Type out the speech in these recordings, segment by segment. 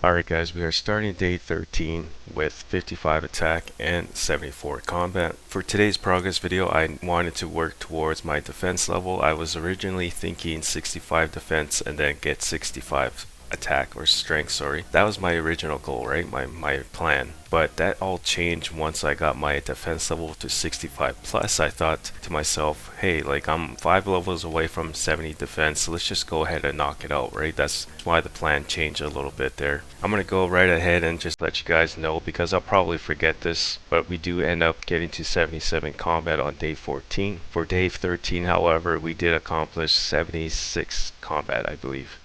Alright guys, we are starting day 13 with 55 attack and 74 combat. For today's progress video, I wanted to work towards my defense level. I was originally thinking 65 defense and then get 65 attack or strength, sorry. That was my original goal, right? My plan. But that all changed once I got my defense level to 65 plus. I thought to myself, hey, like I'm 5 levels away from 70 defense, so let's just go ahead and knock it out, right? That's why the plan changed a little bit there. I'm gonna go right ahead and just let you guys know, because I'll probably forget this, but we do end up getting to 77 combat on day 14. For day 13, however, we did accomplish 76 combat, I believe.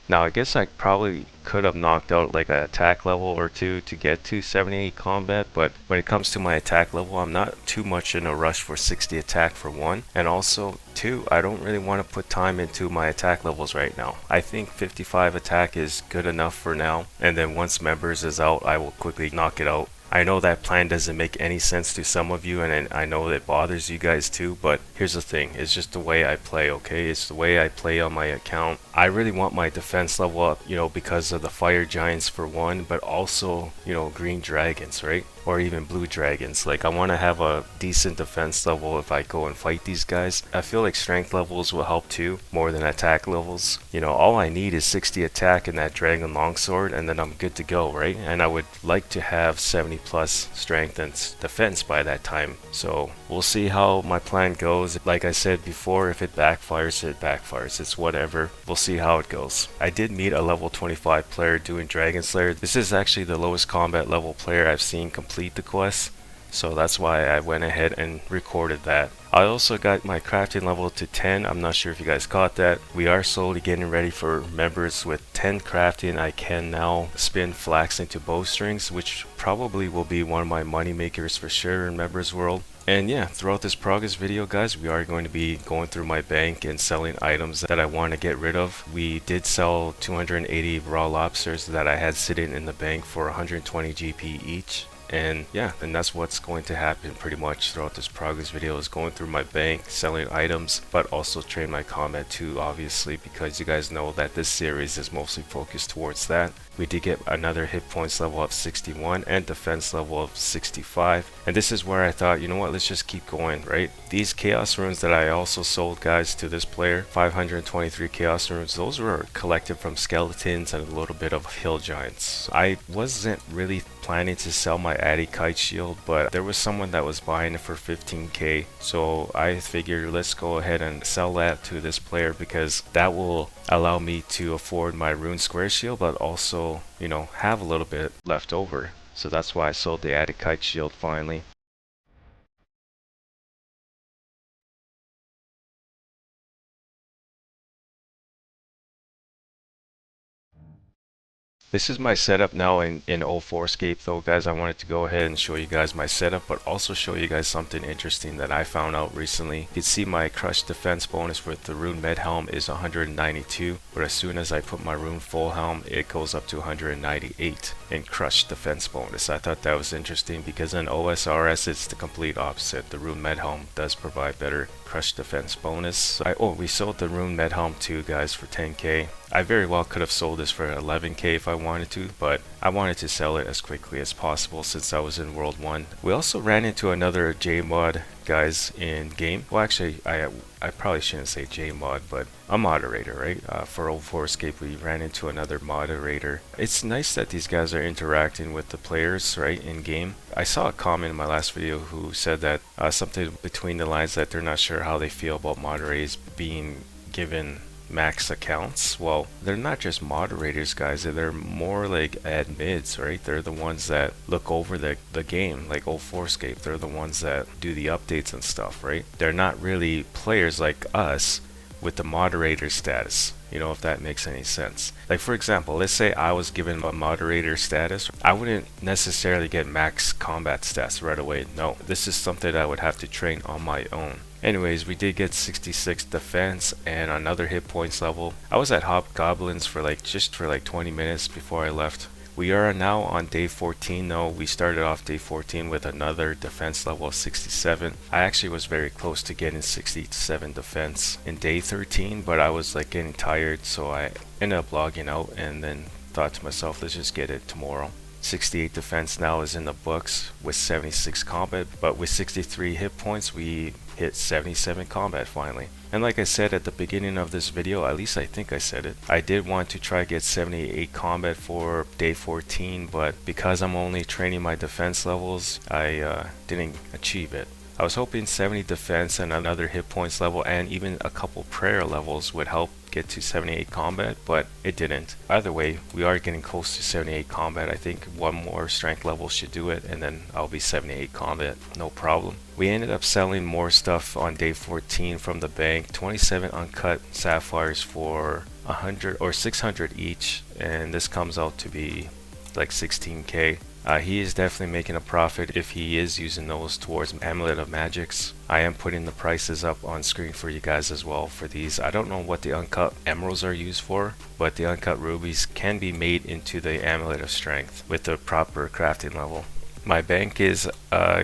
Now I guess I probably could have knocked out like an attack level or two to get to 78 combat, but when it comes to my attack level, I'm not too much in a rush for 60 attack for one, and also two, I don't really want to put time into my attack levels right now. I think 55 attack is good enough for now, and then once members is out, I will quickly knock it out. I know that plan doesn't make any sense to some of you, and I know it bothers you guys too, but here's the thing, it's just the way I play, okay? It's the way I play on my account. I really want my defense level up, you know, because of the fire giants for one, but also, you know, green dragons, right? Or even blue dragons. Like I want to have a decent defense level if I go and fight these guys. I feel like strength levels will help too, more than attack levels. You know, all I need is 60 attack and that dragon longsword, and then I'm good to go, right? And I would like to have 70 plus strength and defense by that time. So we'll see how my plan goes. Like I said before, if it backfires, it backfires. It's whatever. We'll see how it goes. I did meet a level 25 player doing Dragon Slayer. This is actually the lowest combat level player I've seen complete the quest, so that's why I went ahead and recorded that. I also got my crafting level to 10. I'm not sure if you guys caught that. We are slowly getting ready for members. With 10 crafting, I can now spin flax into bowstrings, which probably will be one of my money makers for sure in members world. And yeah, throughout this progress video, guys, we are going to be going through my bank and selling items that I want to get rid of. We did sell 280 raw lobsters that I had sitting in the bank for 120 GP each. And yeah, and that's what's going to happen pretty much throughout this progress video, is going through my bank, selling items, but also train my combat too, obviously, because you guys know that this series is mostly focused towards that. We did get another hit points level of 61 and defense level of 65, and this is where I thought, you know what, let's just keep going, right? These chaos runes that I also sold, guys, to this player, 523 chaos runes, those were collected from skeletons and a little bit of hill giants. I wasn't really planning to sell my Addy Kite shield, but there was someone that was buying it for 15k, so I figured let's go ahead and sell that to this player, because that will allow me to afford my rune square shield, but also, you know, have a little bit left over. So that's why I sold the Addy Kite shield finally. This is my setup now in 2004Scape though, guys. I wanted to go ahead and show you guys my setup, but also show you guys something interesting that I found out recently. You can see my crush defense bonus with the rune med helm is 192, but as soon as I put my rune full helm, it goes up to 198 in crush defense bonus. I thought that was interesting because in osrs it's the complete opposite. The rune med helm does provide better crush defense bonus. We sold the rune med helm too, guys, for 10k. I very well could have sold this for 11k if I wanted to, but I wanted to sell it as quickly as possible since I was in World 1. We also ran into another J-mod, guys, in game. Well, actually, I probably shouldn't say J-mod, but a moderator, right? For 2004Scape, we ran into another moderator. It's nice that these guys are interacting with the players, right, in game. I saw a comment in my last video who said that something between the lines that they're not sure how they feel about moderators being given max accounts. Well, they're not just moderators, guys, they're more like admins, right? They're the ones that look over the game, like 2004Scape. They're the ones that do the updates and stuff, right? They're not really players like us with the moderator status, you know, if that makes any sense. Like, for example, let's say I was given a moderator status, I wouldn't necessarily get max combat stats right away. No, this is something I would have to train on my own. Anyways, we did get 66 defense and another hit points level. I was at hobgoblins for like 20 minutes before I left. We are now on day 14 though. We started off day 14 with another defense level of 67. I actually was very close to getting 67 defense in day 13, but I was like getting tired, so I ended up logging out and then thought to myself, let's just get it tomorrow. 68 defense now is in the books with 76 combat, but with 63 hit points we hit 77 combat finally. And like I said at the beginning of this video, at least I think I said it, I did want to try get 78 combat for day 14, but because I'm only training my defense levels, I didn't achieve it. I was hoping 70 defense and another hit points level and even a couple prayer levels would help get to 78 combat, but it didn't. Either way, we are getting close to 78 combat. I think one more strength level should do it and then I'll be 78 combat, no problem. We ended up selling more stuff on day 14 from the bank, 27 uncut sapphires for 100 or 600 each, and this comes out to be like 16k. He is definitely making a profit if he is using those towards Amulet of Magics. I am putting the prices up on screen for you guys as well for these. I don't know what the uncut emeralds are used for, but the uncut rubies can be made into the Amulet of Strength with the proper crafting level. My bank is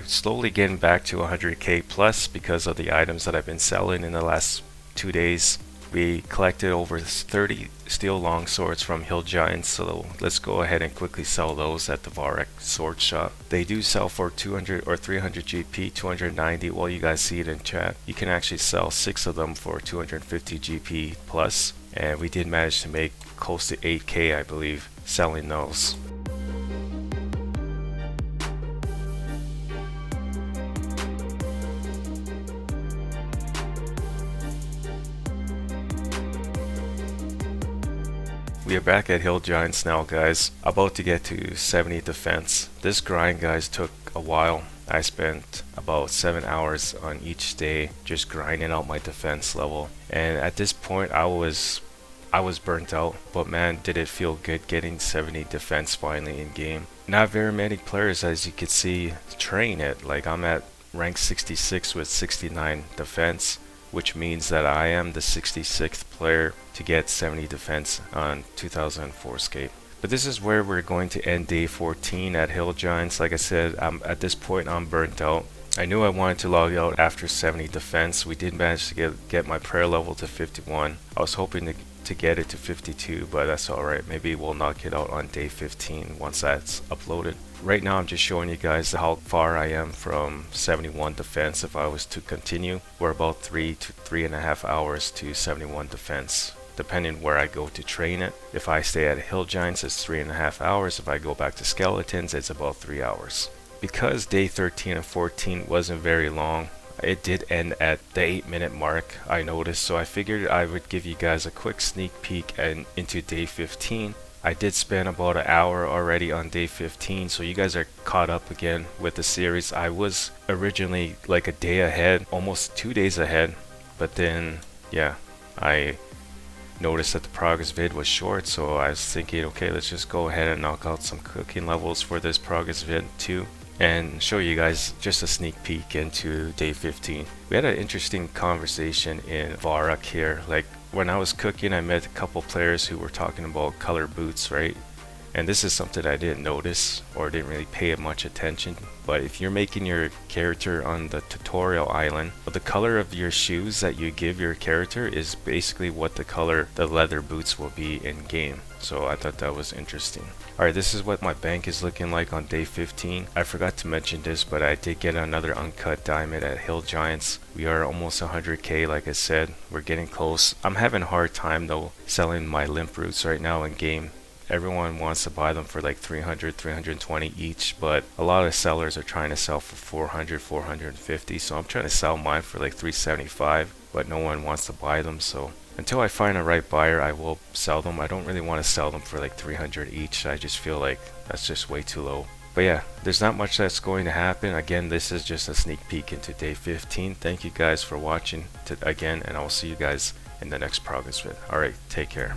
slowly getting back to 100k plus because of the items that I've been selling in the last 2 days. We collected over 30 steel long swords from Hill Giants, so let's go ahead and quickly sell those at the Varrock sword shop. They do sell for 200 or 300 GP, 290. Well, you guys see it in chat. You can actually sell 6 of them for 250 GP plus, and we did manage to make close to 8k, I believe, selling those. We are back at Hill Giants now, guys. About to get to 70 defense. This grind, guys, took a while. I spent about 7 hours on each day just grinding out my defense level. And at this point, I was burnt out. But man, did it feel good getting 70 defense finally in game. Not very many players, as you can see, train it. Like I'm at rank 66 with 69 defense, which means that I am the 66th player to get 70 defense on 2004Scape. But this is where we're going to end day 14 at Hill Giants. Like I said, at this point I'm burnt out. I knew I wanted to log out after 70 defense. We did manage to get my prayer level to 51. I was hoping to get it to 52, but that's alright. Maybe we'll knock it out on day 15 once that's uploaded. Right now I'm just showing you guys how far I am from 71 defense. If I was to continue, we're about 3 to 3.5 hours to 71 defense, depending where I go to train it. If I stay at Hill Giants, it's 3.5 hours. If I go back to Skeletons, it's about 3 hours. Because day 13 and 14 wasn't very long, it did end at the 8-minute mark, I noticed, so I figured I would give you guys a quick sneak peek into day 15. I did spend about an hour already on day 15, so you guys are caught up again with the series. I was originally like a day ahead, almost 2 days ahead, but then yeah, I noticed that the progress vid was short, so I was thinking, okay, let's just go ahead and knock out some cooking levels for this progress vid too, and show you guys just a sneak peek into day 15. We had an interesting conversation in Varrock here. Like when I was cooking, I met a couple players who were talking about color boots, right? And this is something I didn't notice or didn't really pay much attention. But if you're making your character on the tutorial island, the color of your shoes that you give your character is basically what the color the leather boots will be in game. So I thought that was interesting. Alright, this is what my bank is looking like on day 15. I forgot to mention this, but I did get another uncut diamond at Hill Giants. We are almost 100k, like I said. We're getting close. I'm having a hard time though selling my limp roots right now in game. Everyone wants to buy them for like 300, 320 each, but a lot of sellers are trying to sell for 400, 450. So I'm trying to sell mine for like 375, but no one wants to buy them. So until I find a right buyer, I will sell them. I don't really want to sell them for like 300 each. I just feel like that's just way too low. But yeah, there's not much that's going to happen. Again, this is just a sneak peek into day 15. Thank you guys for watching again, and I will see you guys in the next progress vid. Alright, take care.